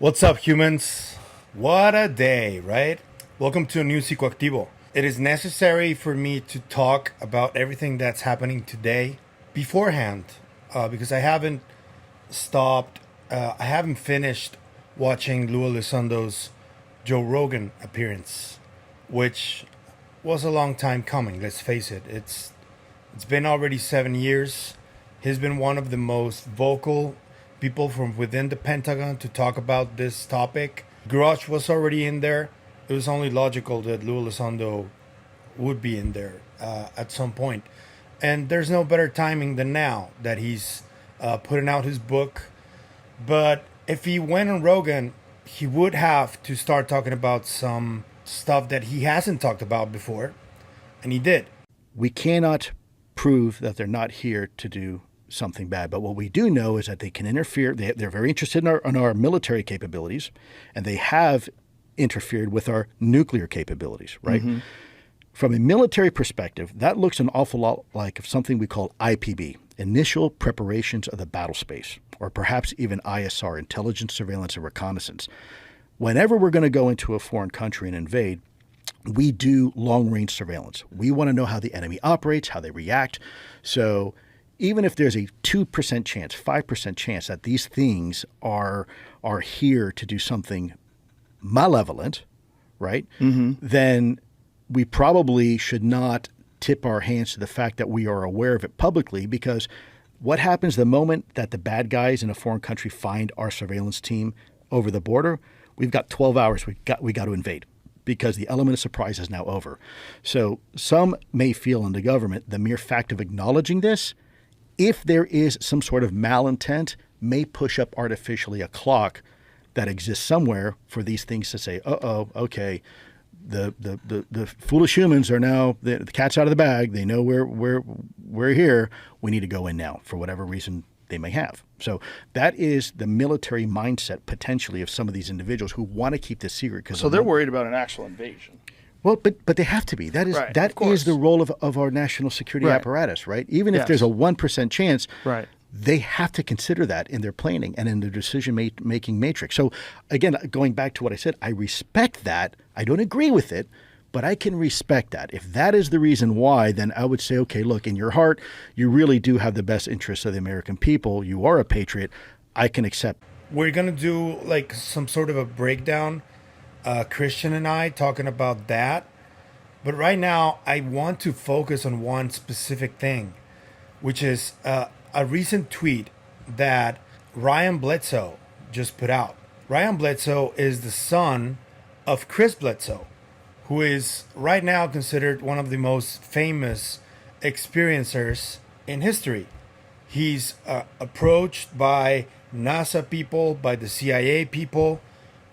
What's up, humans? What a day, right? Welcome to a new Psicoactivo. It is necessary for me to talk about everything that's happening today beforehand because I haven't I haven't finished watching Lue Elizondo's Joe Rogan appearance, which was a long time coming, let's face it. It's been already 7 years. He's been one of the most vocal people from within the Pentagon to talk about this topic. Garage was already in there. It was only logical that Lue Elizondo would be in there at some point. And there's no better timing than now that he's putting out his book. But if he went on Rogan, he would have to start talking about some stuff that he hasn't talked about before. And he did. We cannot prove that they're not here to do something bad. But what we do know is that they can interfere. They're very interested in our military capabilities, and they have interfered with our nuclear capabilities, right? Mm-hmm. From a military perspective, that looks an awful lot like something we call IPB, initial preparations of the battle space, or perhaps even ISR, intelligence, surveillance, and reconnaissance. Whenever we're going to go into a foreign country and invade, we do long-range surveillance. We want to know how the enemy operates, how they react. So even if there's a 2% chance, 5% chance that these things are here to do something malevolent, right, then we probably should not tip our hands to the fact that we are aware of it publicly, because what happens the moment that the bad guys in a foreign country find our surveillance team over the border? We've got 12 hours. We got to invade, because the element of surprise is now over. So some may feel in the government the mere fact of acknowledging this, if there is some sort of malintent, may push up artificially a clock that exists somewhere for these things to say, okay, the foolish humans are now, the cat's out of the bag. They know we're here. We need to go in now for whatever reason they may have. So that is the military mindset potentially of some of these individuals who want to keep this secret. So they're worried about an actual invasion. Well, but they have to be. That is right, that is the role of our national security apparatus, right? Even if there's a 1% chance, they have to consider that in their planning and in their decision-making matrix. So again, going back to what I said, I respect that. I don't agree with it, but I can respect that. If that is the reason why, then I would say, okay, look, in your heart, you really do have the best interests of the American people. You are a patriot. I can accept. We're going to do like some sort of a breakdown, Christian and I talking about that. But right now, I want to focus on one specific thing, which is a recent tweet that Ryan Bledsoe just put out. Ryan Bledsoe is the son of Chris Bledsoe, who is right now considered one of the most famous experiencers in history. He's approached by NASA people, by the CIA people,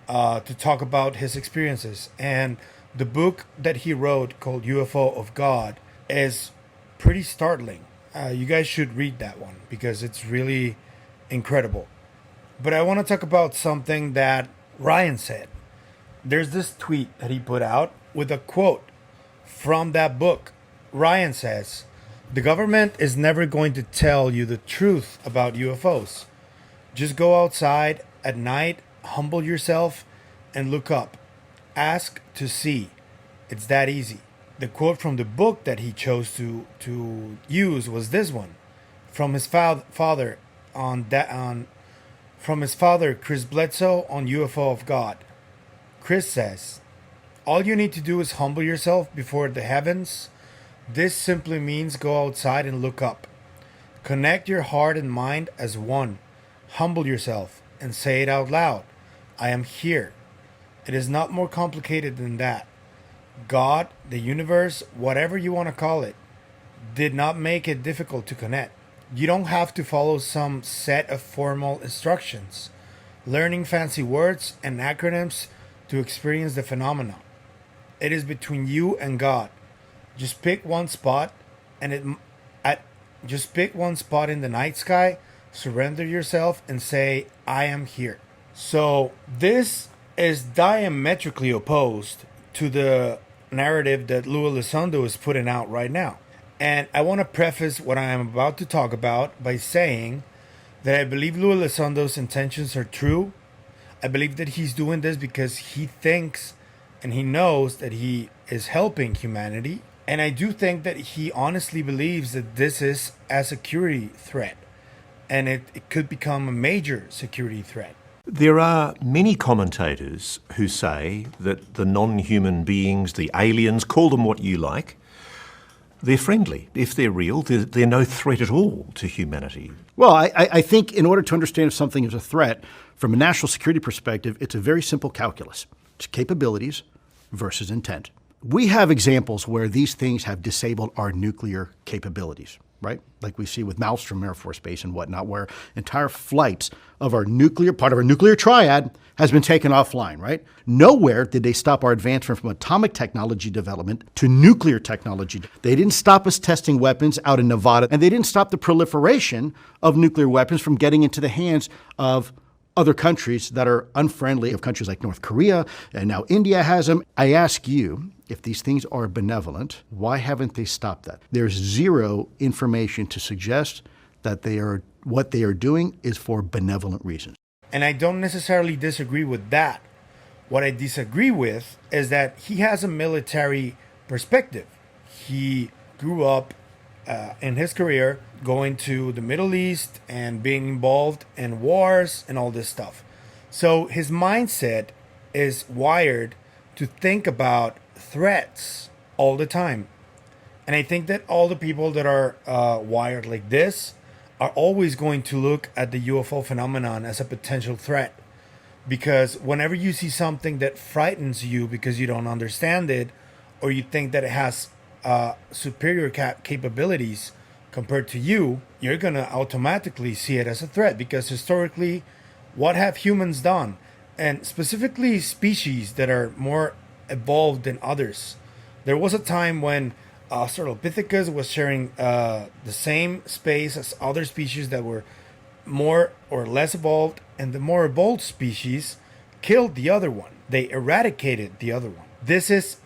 to talk about his experiences. And the book that he wrote, called UFO of God, is pretty startling. You guys should read that one because it's really incredible. But I want to talk about something that Ryan said. There's this tweet that he put out with a quote from that book. Ryan says, "The government is never going to tell you the truth about UFOs. Just go outside at night, humble yourself, and look up. Ask to see. It's that easy." The quote from the book that he chose to use was this one, from his father Chris Bledsoe, on UFO of God. Chris says, "All you need to do is humble yourself before the heavens. This simply means go outside and look up. Connect your heart and mind as one. Humble yourself and say it out loud. I am here. It is not more complicated than that. God, the universe, whatever you want to call it, did not make it difficult to connect. You don't have to follow some set of formal instructions, learning fancy words and acronyms to experience the phenomena. It is between you and God. Just pick one spot just pick one spot in the night sky, surrender yourself, and say, I am here." So this is diametrically opposed to the narrative that Lue Elizondo is putting out right now. And I want to preface what I am about to talk about by saying that I believe Lue Elizondo's intentions are true. I believe that he's doing this because he thinks and he knows that he is helping humanity. And I do think that he honestly believes that this is a security threat, and it could become a major security threat. There are many commentators who say that the non-human beings, the aliens, call them what you like, they're friendly. If they're real, they're no threat at all to humanity. Well, I think in order to understand if something is a threat, from a national security perspective, it's a very simple calculus. It's capabilities versus intent. We have examples where these things have disabled our nuclear capabilities, right? Like we see with Malmstrom Air Force Base and whatnot, where entire flights of our nuclear, part of our nuclear triad, has been taken offline, right? Nowhere did they stop our advancement from atomic technology development to nuclear technology. They didn't stop us testing weapons out in Nevada, and they didn't stop the proliferation of nuclear weapons from getting into the hands of other countries that are unfriendly, of countries like North Korea, and now India has them. I ask you, if these things are benevolent, why haven't they stopped that? There's zero information to suggest that what they are doing is for benevolent reasons. And I don't necessarily disagree with that. What I disagree with is that he has a military perspective. He grew up in his career going to the Middle East and being involved in wars and all this stuff. So his mindset is wired to think about threats all the time. And I think that all the people that are wired like this are always going to look at the UFO phenomenon as a potential threat. Because whenever you see something that frightens you because you don't understand it, or you think that it has superior capabilities compared to you, you're going to automatically see it as a threat. Because historically, what have humans done? And specifically species that are more evolved than others. There was a time when Australopithecus was sharing the same space as other species that were more or less evolved, and the more evolved species killed the other one. They eradicated the other one. This is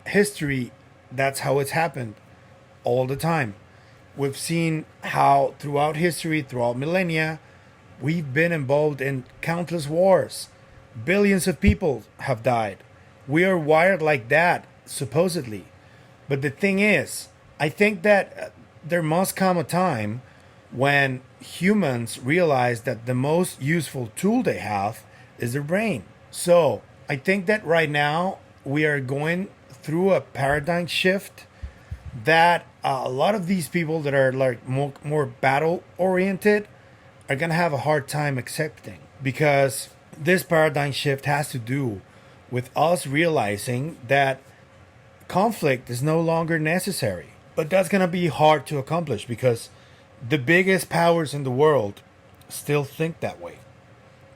history. That's how it's happened all the time. We've seen how throughout history, throughout millennia, we've been involved in countless wars. Billions of people have died. We are wired like that, supposedly. But the thing is, I think that there must come a time when humans realize that the most useful tool they have is their brain. So I think that right now we are going through a paradigm shift that a lot of these people that are like more battle oriented are going to have a hard time accepting, because this paradigm shift has to do with us realizing that conflict is no longer necessary. But that's going to be hard to accomplish because the biggest powers in the world still think that way.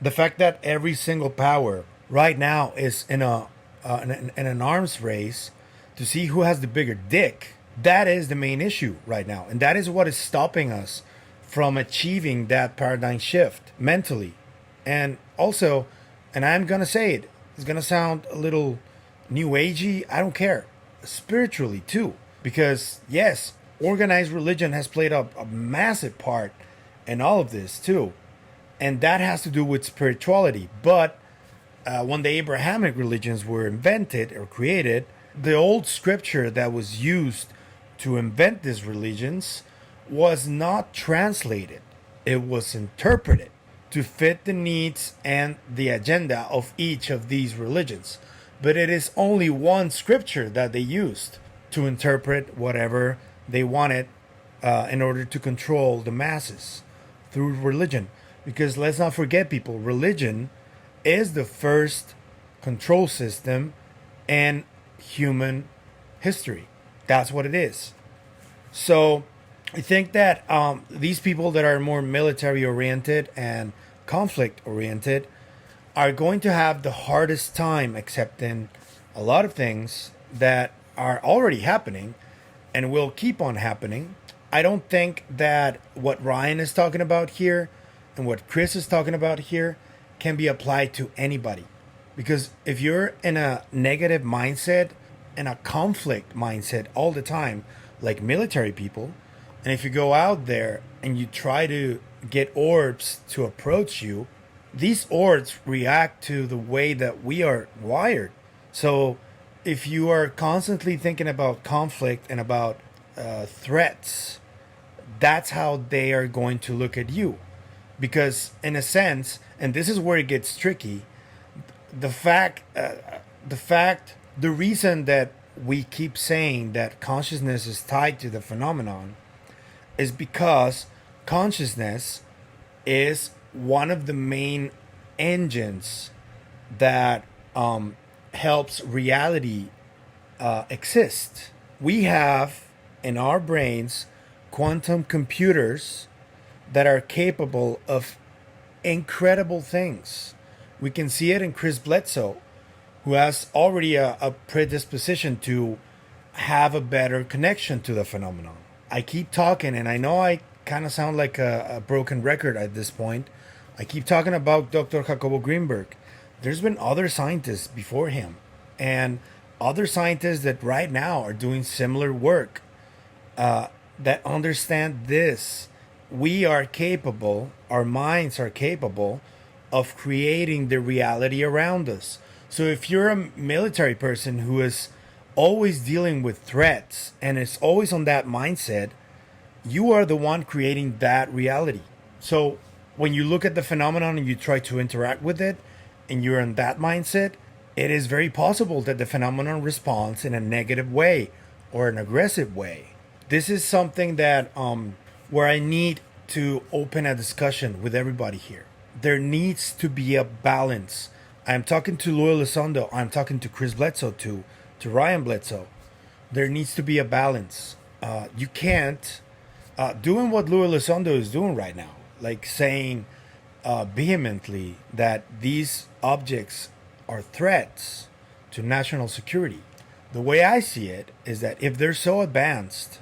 The fact that every single power right now is in an arms race to see who has the bigger dick, that is the main issue right now. And that is what is stopping us from achieving that paradigm shift mentally. And also, and I'm going to say it, it's going to sound a little new agey. I don't care. Spiritually too. Because yes, organized religion has played a massive part in all of this too. And that has to do with spirituality. But when the Abrahamic religions were invented or created, the old scripture that was used to invent these religions was not translated. It was interpreted to fit the needs and the agenda of each of these religions. But it is only one scripture that they used to interpret whatever they wanted in order to control the masses through religion. Because let's not forget, people, religion is the first control system in human history. That's what it is. So I think that these people that are more military oriented and conflict oriented are going to have the hardest time accepting a lot of things that are already happening and will keep on happening. I don't think that what Ryan is talking about here and what Chris is talking about here can be applied to anybody. Because if you're in a negative mindset and a conflict mindset all the time, like military people, and if you go out there and you try to get orbs to approach you, these orbs react to the way that we are wired. So if you are constantly thinking about conflict and about threats, that's how they are going to look at you. Because in a sense, and this is where it gets tricky, the reason that we keep saying that consciousness is tied to the phenomenon is because consciousness is one of the main engines that helps reality exist. We have in our brains quantum computers that are capable of incredible things. We can see it in Chris Bledsoe, who has already a predisposition to have a better connection to the phenomenon. I keep talking, and I know I kind of sound like a broken record at this point. I keep talking about Dr. Jacobo Greenberg. There's been other scientists before him, and other scientists that right now are doing similar work that understand this. We are capable, our minds are capable of creating the reality around us. So if you're a military person who is always dealing with threats and is always on that mindset, you are the one creating that reality. So when you look at the phenomenon and you try to interact with it and you're in that mindset, it is very possible that the phenomenon responds in a negative way or an aggressive way. This is something that where I need to open a discussion with everybody here. There needs to be a balance. I'm talking to Lue Elizondo. I'm talking to Chris Bledsoe, to Ryan Bledsoe. There needs to be a balance. You can't doing what Lue Elizondo is doing right now, like saying vehemently that these objects are threats to national security. The way I see it is that if they're so advanced,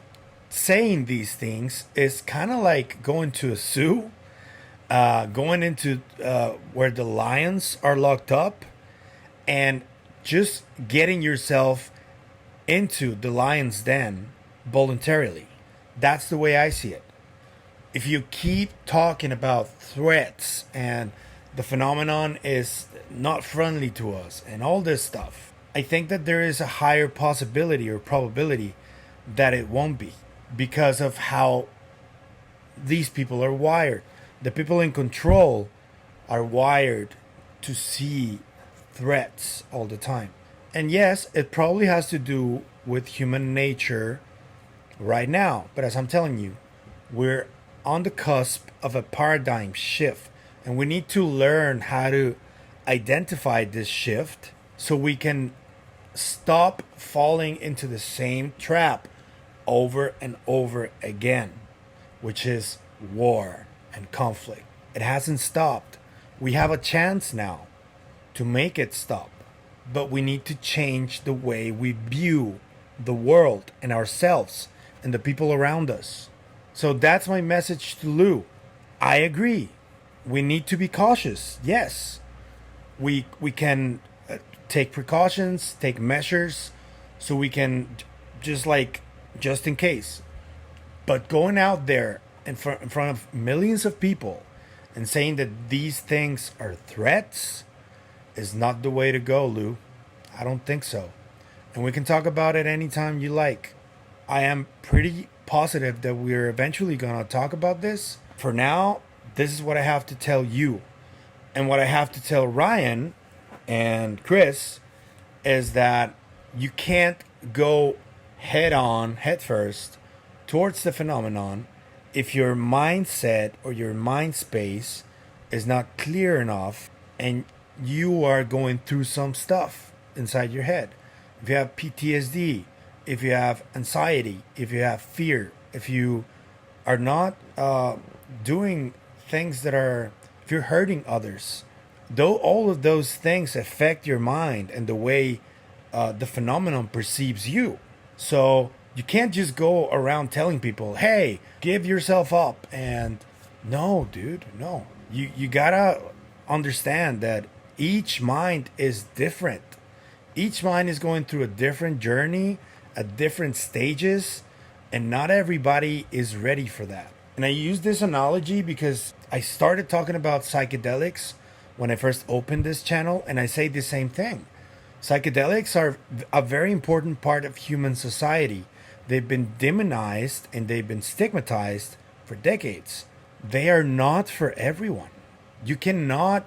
saying these things is kind of like going to a zoo, going into where the lions are locked up and just getting yourself into the lion's den voluntarily. That's the way I see it. If you keep talking about threats and the phenomenon is not friendly to us and all this stuff, I think that there is a higher possibility or probability that it won't be, because of how these people are wired. The people in control are wired to see threats all the time. And yes, it probably has to do with human nature right now. But as I'm telling you, we're on the cusp of a paradigm shift. And we need to learn how to identify this shift so we can stop falling into the same trap over and over again, which is war and conflict. It hasn't stopped. We have a chance now to make it stop, but we need to change the way we view the world and ourselves and the people around us. So that's my message to Lou. I agree. We need to be cautious. Yes, we can take precautions, take measures, so we can just in case. But going out there in front of millions of people and saying that these things are threats is not the way to go, Lou. I don't think so. And we can talk about it anytime you like. I am pretty positive that we're eventually going to talk about this. For now, this is what I have to tell you. And what I have to tell Ryan and Chris is that you can't go head first towards the phenomenon if your mindset or your mind space is not clear enough and you are going through some stuff inside your head. If you have PTSD, if you have anxiety, if you have fear, if you are not doing things that are, if you're hurting others, though all of those things affect your mind and the way the phenomenon perceives you. So you can't just go around telling people, hey, give yourself up. And no, dude, no. You gotta understand that each mind is different. Each mind is going through a different journey at different stages, and not everybody is ready for that. And I use this analogy because I started talking about psychedelics when I first opened this channel, and I say the same thing. Psychedelics are a very important part of human society. They've been demonized and they've been stigmatized for decades. They are not for everyone. You cannot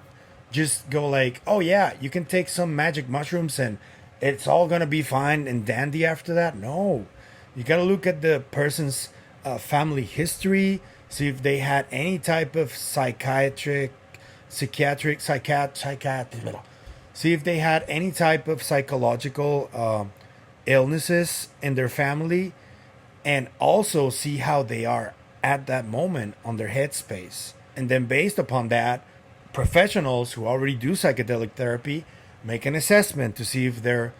just go like, oh yeah, you can take some magic mushrooms and it's all gonna be fine and dandy after that. No, you gotta look at the person's family history, see if they had any type of psychiatric, see if they had any type of psychological illnesses in their family, and also see how they are at that moment on their headspace. And then based upon that, professionals who already do psychedelic therapy make an assessment to see if they're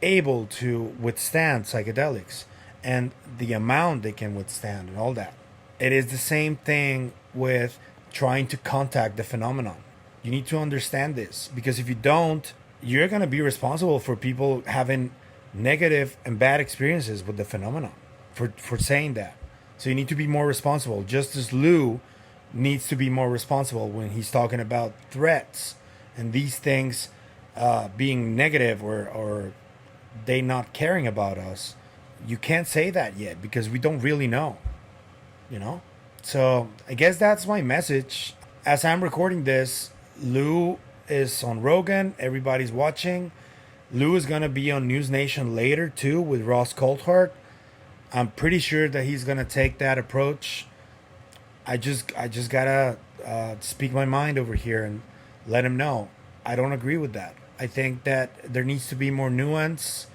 able to withstand psychedelics and the amount they can withstand and all that. It is the same thing with trying to contact the phenomenon. You need to understand this, because if you don't, you're going to be responsible for people having negative and bad experiences with the phenomenon for saying that. So you need to be more responsible, just as Lue needs to be more responsible when he's talking about threats and these things being negative or they not caring about us. You can't say that yet because we don't really know, you know? So I guess that's my message. As I'm recording this, Lue is on Rogan. Everybody's watching. Lue is going to be on News Nation later too with Ross Coulthart. I'm pretty sure that he's going to take that approach. I just gotta speak my mind over here and let him know I don't agree with that. I think that there needs to be more nuance.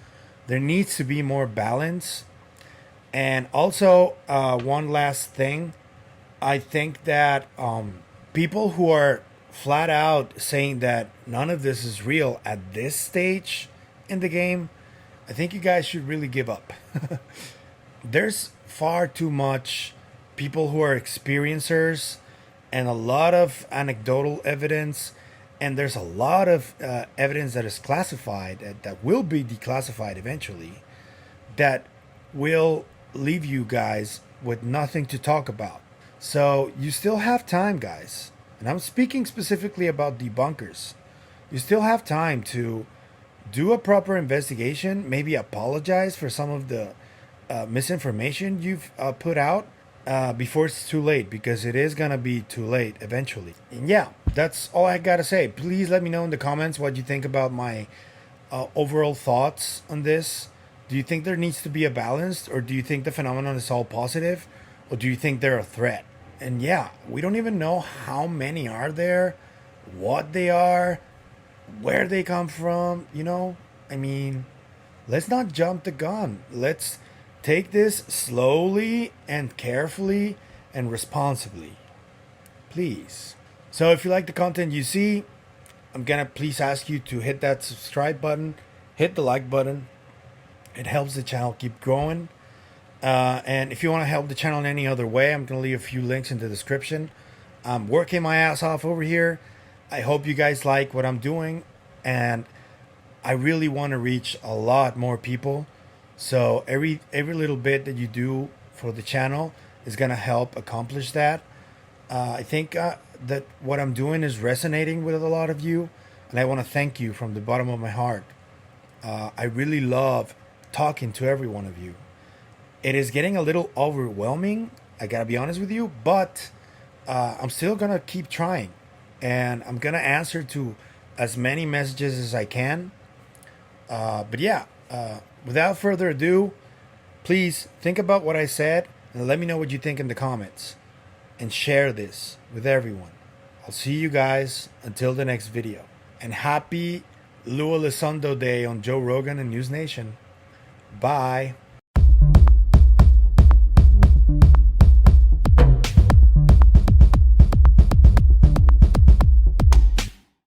There needs to be more balance. And also, one last thing. I think that people who are flat out saying that none of this is real at this stage in the game, I think you guys should really give up. There's far too much people who are experiencers and a lot of anecdotal evidence, and there's a lot of evidence that is classified that will be declassified eventually, that will leave you guys with nothing to talk about. So you still have time, guys, and I'm speaking specifically about debunkers. You still have time to do a proper investigation, maybe apologize for some of the misinformation you've put out before it's too late, because it is going to be too late eventually. And yeah, that's all I got to say. Please let me know in the comments what you think about my overall thoughts on this. Do you think there needs to be a balance, or do you think the phenomenon is all positive, or do you think they're a threat? And yeah, we don't even know how many are there, what they are, where they come from, you know? I mean, let's not jump the gun. Let's take this slowly and carefully and responsibly. Please. So if you like the content you see, I'm going to please ask you to hit that subscribe button, hit the like button. It helps the channel keep growing. And if you want to help the channel in any other way, I'm going to leave a few links in the description. I'm working my ass off over here. I hope you guys like what I'm doing. And I really want to reach a lot more people. So every little bit that you do for the channel is going to help accomplish that. I think that what I'm doing is resonating with a lot of you. And I want to thank you from the bottom of my heart. I really love talking to every one of you. It is getting a little overwhelming, I gotta be honest with you, but I'm still gonna keep trying, and I'm gonna answer to as many messages as I can. But yeah, without further ado, please think about what I said and let me know what you think in the comments, and share this with everyone. I'll see you guys until the next video, and happy Lue Elizondo Day on Joe Rogan and News Nation. Bye.